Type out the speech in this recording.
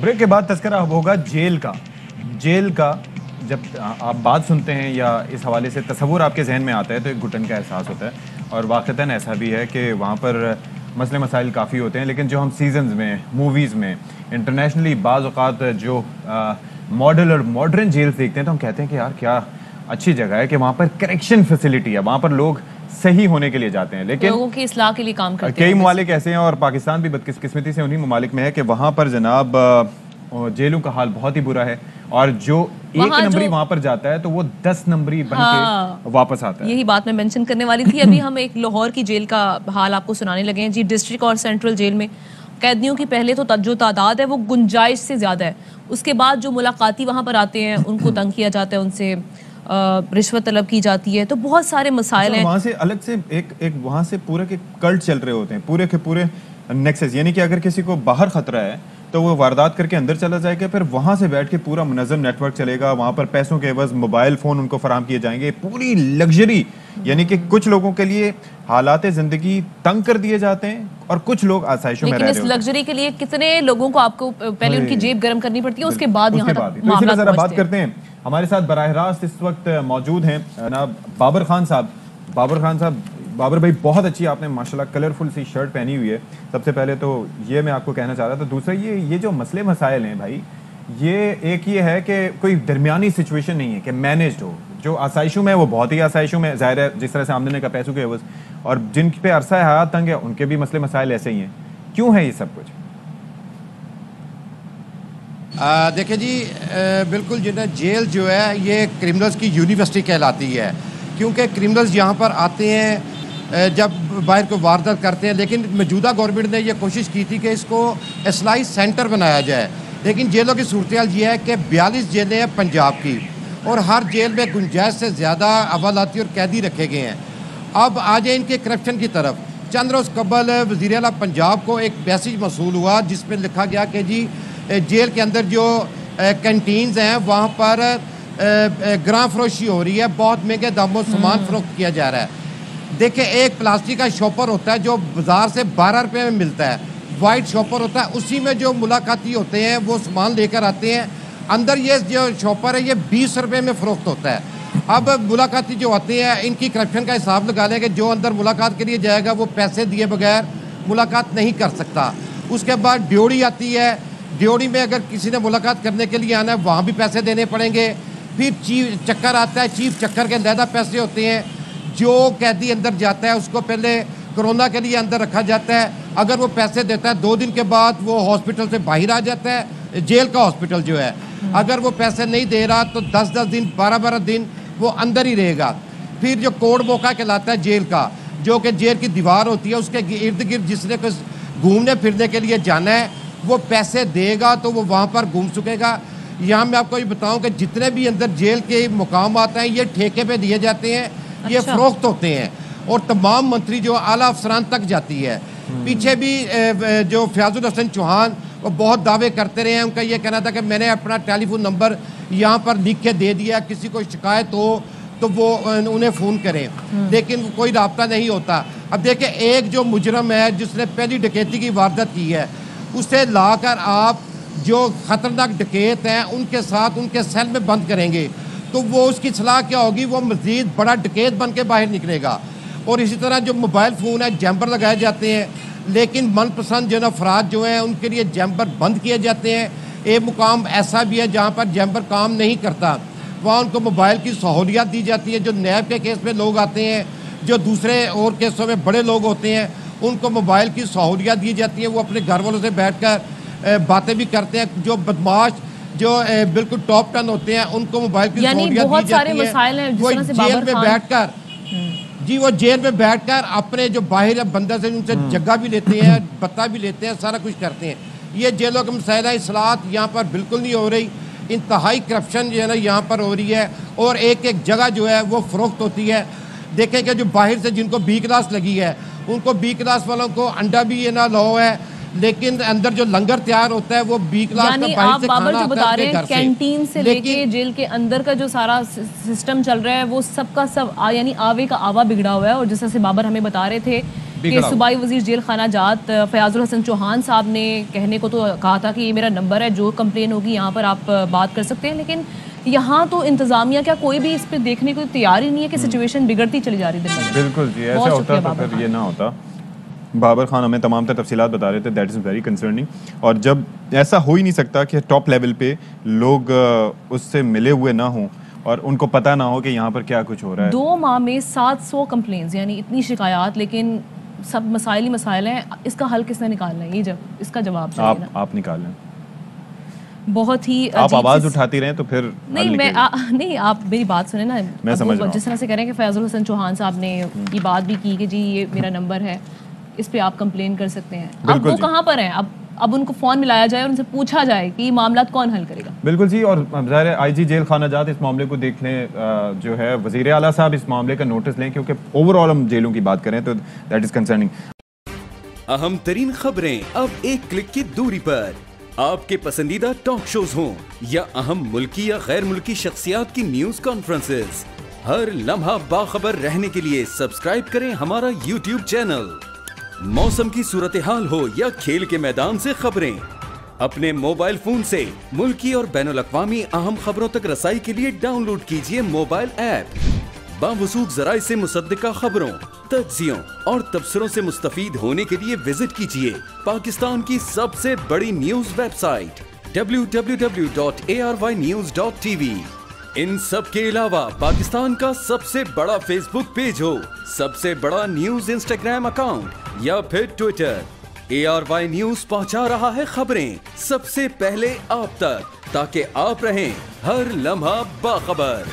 Break کے بعد تذکرہ ہوگا جیل کا جب آپ بات سنتے ہیں یا اس حوالے سے تصور آپ کے ذہن میں آتا ہے تو ایک گھٹن کا احساس ہوتا ہے، اور واقعتاً ایسا بھی ہے کہ وہاں پر مسئلے مسائل کافی ہوتے ہیں، لیکن جو ہم سیزنز میں، موویز میں، انٹرنیشنلی بعض اوقات جو ماڈل اور ماڈرن جیلز دیکھتے ہیں تو ہم کہتے ہیں کہ یار کیا اچھی جگہ ہے کہ وہاں پر کریکشن فیسلٹی ہے، وہاں پر لوگ صحیح ہونے کے لیے جاتے ہیں، لیکن لوگوں کی اصلاح کے لیے کام کرتے ہیں۔ کئی ممالک ایسے ہیں اور پاکستان بھی بدقسمتی سے انہی ممالک میں ہے کہ وہاں پر جناب جیلوں کا حال بہت ہی برا ہے، اور جو ایک نمبری وہاں پر جاتا ہے تو وہ 10 نمبری بن کے واپس آتا ہے۔ یہی بات میں مینشن کرنے والی تھی، ابھی ہم ایک لاہور کی جیل کا حال آپ کو سنانے لگے ہیں جی۔ ڈسٹرکٹ اور سینٹرل جیل میں قیدیوں کی پہلے تو جو تعداد ہے وہ گنجائش سے زیادہ ہے، اس کے بعد جو ملاقاتی وہاں پر آتے ہیں ان کو تنگ کیا جاتا ہے، ان سے رشوت طلب کی جاتی ہے، تو بہت سارے مسائل ہیں۔ وہاں سے الگ سے ایک وہاں سے پورے کے کلٹ چل رہے ہوتے ہیں، پورے کے پورے نیکسس، یعنی کہ اگر کسی کو باہر خطرہ ہے تو وہ واردات کر کے اندر چلا جائے گا، پھر وہاں سے بیٹھ کے پورا منظم نیٹ ورک چلے گا، وہاں پر پیسوں کے عوض موبائل فون ان کو فراہم کیے جائیں گے، پوری لگژری، یعنی کہ کچھ لوگوں کے لیے حالات زندگی تنگ کر دیے جاتے ہیں اور کچھ لوگ آسائشوں میں رہ رہے ہیں۔ لیکن اس لگژری کے لیے کتنے لوگوں کو آپ کو پہلے ان کی جیب گرم کرنی پڑتی ہے، اس کے بعد یہاں تک معاملات ذرا بات کرتے ہیں۔ ہمارے ساتھ براہ راست اس وقت موجود ہیں جناب بابر خان صاحب۔ بابر بھائی، بہت اچھی آپ نے ماشاءاللہ کلرفل سی شرٹ پہنی ہوئی ہے، سب سے پہلے تو یہ میں آپ کو کہنا چاہ رہا تھا۔ دوسرا یہ جو مسئلے مسائل ہیں بھائی، یہ ایک یہ ہے کہ کوئی درمیانی سچویشن نہیں ہے کہ مینیجڈ ہو، جو آسائشوں میں وہ بہت ہی آسائشوں میں، ظاہر ہے جس طرح سے آمدنی کا پیسوں کے عوض، اور جن پہ عرصہ حیات تنگ ہے ان کے بھی مسئلے مسائل ایسے ہی ہیں، کیوں ہے یہ سب کچھ؟ دیکھیں جی، بالکل جیل جو ہے یہ کرمنلز کی یونیورسٹی کہلاتی ہے، کیونکہ کرمنلز یہاں پر آتے ہیں جب باہر کو واردات کرتے ہیں، لیکن موجودہ گورنمنٹ نے یہ کوشش کی تھی کہ اس کو اصلاحی سینٹر بنایا جائے، لیکن جیلوں کی صورتحال یہ ہے کہ 42 جیلیں ہیں پنجاب کی، اور ہر جیل میں گنجائش سے زیادہ حوالاتی اور قیدی رکھے گئے ہیں۔ اب آ جائیں ان کے کرپشن کی طرف۔ چند روز قبل وزیر اعلیٰ پنجاب کو ایک میسیج موصول ہوا جس میں لکھا گیا کہ جی جیل کے اندر جو کینٹینز ہیں وہاں پر گراں فروشی ہو رہی ہے، بہت مہنگے داموں سامان فروخت کیا جا رہا ہے۔ دیکھیں، ایک پلاسٹک کا شاپر ہوتا ہے جو بازار سے 12 روپے میں ملتا ہے، وائٹ شاپر ہوتا ہے، اسی میں جو ملاقاتی ہوتے ہیں وہ سامان لے کر آتے ہیں، اندر یہ جو شاپر ہے یہ 20 روپے میں فروخت ہوتا ہے۔ اب ملاقاتی جو آتے ہیں ان کی کرپشن کا حساب لگا لیں کہ جو اندر ملاقات کے لیے جائے گا وہ پیسے دیے بغیر ملاقات نہیں کر سکتا۔ اس کے بعد ڈیوڑی آتی ہے، ڈیوڑی میں اگر کسی نے ملاقات کرنے کے لیے آنا ہے وہاں بھی پیسے دینے پڑیں گے۔ پھر چیف چکر آتا ہے، چیف چکر کے علیحدہ پیسے ہوتے ہیں۔ جو قیدی اندر جاتا ہے اس کو پہلے کرونا کے لیے اندر رکھا جاتا ہے، اگر وہ پیسے دیتا ہے 2 دن کے بعد وہ ہاسپٹل سے باہر آ جاتا ہے، جیل کا ہاسپٹل جو ہے۔ اگر وہ پیسے نہیں دے رہا تو 10 دن 12 دن وہ اندر ہی رہے گا۔ پھر جو کوڈ موقع کہلاتا ہے جیل کا، جو کہ جیل کی دیوار ہوتی ہے، اس کے ارد گرد جس نے گھومنے پھرنے کے لیے جانا ہے وہ پیسے دے گا تو وہ وہاں پر گھوم سکے گا۔ یہاں میں آپ کو یہ بتاؤں کہ جتنے بھی اندر جیل کے مقامات ہیں یہ ٹھیکے پہ دیے جاتے ہیں، یہ فروخت ہوتے ہیں، اور تمام منتری جو اعلیٰ افسران تک جاتی ہے۔ پیچھے بھی جو فیاض الحسن چوہان وہ بہت دعوے کرتے رہے ہیں، ان کا یہ کہنا تھا کہ میں نے اپنا ٹیلی فون نمبر یہاں پر لکھ کے دے دیا، کسی کو شکایت ہو تو وہ انہیں فون کریں، لیکن کوئی رابطہ نہیں ہوتا۔ اب دیکھیں، ایک جو مجرم ہے جس نے پہلی ڈکیتی کی واردات کی ہے، اسے لا کر آپ جو خطرناک ڈکیت ہیں ان کے ساتھ ان کے سیل میں بند کریں گے تو وہ اس کی صلاح کیا ہوگی؟ وہ مزید بڑا ڈکیت بن کے باہر نکلے گا۔ اور اسی طرح جو موبائل فون ہے، جیمبر لگائے جاتے ہیں، لیکن من پسند جو افراد جو ہیں ان کے لیے جیمبر بند کیے جاتے ہیں۔ ایک مقام ایسا بھی ہے جہاں پر جیمبر کام نہیں کرتا، وہاں ان کو موبائل کی سہولیات دی جاتی ہے۔ جو نیب کے کیس میں لوگ آتے ہیں، جو دوسرے اور کیسوں میں بڑے لوگ ہوتے ہیں، ان کو موبائل کی سہولیات دی جاتی ہیں، وہ اپنے گھر والوں سے بیٹھ کر باتیں بھی کرتے ہیں۔ جو بدماش جو بالکل ٹاپ 10 ہوتے ہیں ان کو موبائل کی سہولیات دی جاتی ہے، وہ جیل میں بیٹھ کر وہ جیل میں بیٹھ کر اپنے جو باہر بندہ سے ان سے جگہ بھی لیتے ہیں، بتا بھی لیتے ہیں، سارا کچھ کرتے ہیں۔ یہ جیلوں کا مسائلہ اصلاحات یہاں پر بالکل نہیں ہو رہی، انتہائی کرپشن جو ہے نا یہاں پر ہو رہی ہے، اور ایک جگہ جو ہے وہ فروخت ہوتی ہے۔ دیکھیں کہ جو باہر سے جن کو بی کلاس لگی ہے ان کو بی کلاس والوں کو انڈا بھی یہ نہ لاؤ ہے، لیکن اندر جو لنگر تیار ہوتا ہے وہ بی کلاس کا باہر سے کھانا آتا ہے بتا رہے ہیں کینٹین سے لے کے جیل کے اندر کا جو سارا سسٹم چل رہا ہے وہ سب کا سب یعنی آوے کا آوا بگڑا ہوا ہے۔ اور جس طرح سے بابر ہمیں بتا رہے تھے کہ صوبائی وزیر جیل خانہ جات فیاض الحسن چوہان صاحب نے کہنے کو تو کہا تھا کہ یہ میرا نمبر ہے، جو کمپلین ہوگی یہاں پر آپ بات کر سکتے ہیں، لیکن یہاں تو انتظامیہ کیا کوئی بھی اس پہ دیکھنے کو تیار ہی نہیں ہے کہ سچویشن بگڑتی چلی جا رہی ہے. بالکل جی، ایسا ہوتا تو پھر یہ نہ ہوتا. بابر خان ہمیں تمام تر تفصیلات بتا رہے تھے. That is very concerning. اور جب ایسا ہو ہی نہیں سکتا کہ ٹاپ لیول پہ لوگ اس سے ملے ہوئے نہ ہوں اور ان کو پتہ نہ ہو کہ یہاں پر کیا کچھ ہو رہا ہے. 2 ماہ میں 700 کمپلینز، یعنی اتنی شکایات، لیکن سب مسائل ہی مسائل ہیں. اس کا حل کس نے نکالنا ہے؟ یہ جب اس کا جواب چاہیے نا. آپ نکال لیں. بہت ہی آپ آواز اٹھاتی رہیں تو پھر نہیں، آپ میری بات سنیں نا. میں سمجھ رہا ہوں. جس طرح سے کہہ رہے ہیں کہ فیاض الحسن چوہان صاحب نے یہ بات بھی کی کہ جی یہ میرا نمبر ہے، اس پہ آپ کمپلین کر سکتے ہیں. اب وہ کہاں پر ہیں؟ اب ان کو فون ملایا جائے اور ان سے پوچھا جائے کہ یہ معاملات کون حل کرے گا. بالکل جی. اور ظاہر ہے آئی جی جیل خانہ جات اس معاملے کو دیکھ لیں، جو ہے وزیر اعلیٰ صاحب اس معاملے کا نوٹس لیں، کیونکہ اوور آل ہم جیلوں کی بات کریں تو دیٹ از کنسرننگ. اہم ترین خبریں اب ایک کلک کی دوری پر. آپ کے پسندیدہ ٹاک شوز ہوں یا اہم ملکی یا غیر ملکی شخصیات کی نیوز کانفرنسز، ہر لمحہ باخبر رہنے کے لیے سبسکرائب کریں ہمارا یوٹیوب چینل. موسم کی صورتحال ہو یا کھیل کے میدان سے خبریں، اپنے موبائل فون سے ملکی اور بین الاقوامی اہم خبروں تک رسائی کے لیے ڈاؤن لوڈ کیجیے موبائل ایپ. باوثوق ذرائع سے مصدقہ خبروں، تجزیوں اور تبصروں سے مستفید ہونے کے لیے وزٹ کیجیے پاکستان کی سب سے بڑی نیوز ویب سائٹ www.arYnews.tv. ان سب کے علاوہ پاکستان کا سب سے بڑا فیس بک پیج ہو، سب سے بڑا نیوز انسٹاگرام اکاؤنٹ یا پھر ٹویٹر، ARY نیوز پہنچا رہا ہے خبریں سب سے پہلے آپ تک، تاکہ آپ رہیں ہر لمحہ باخبر.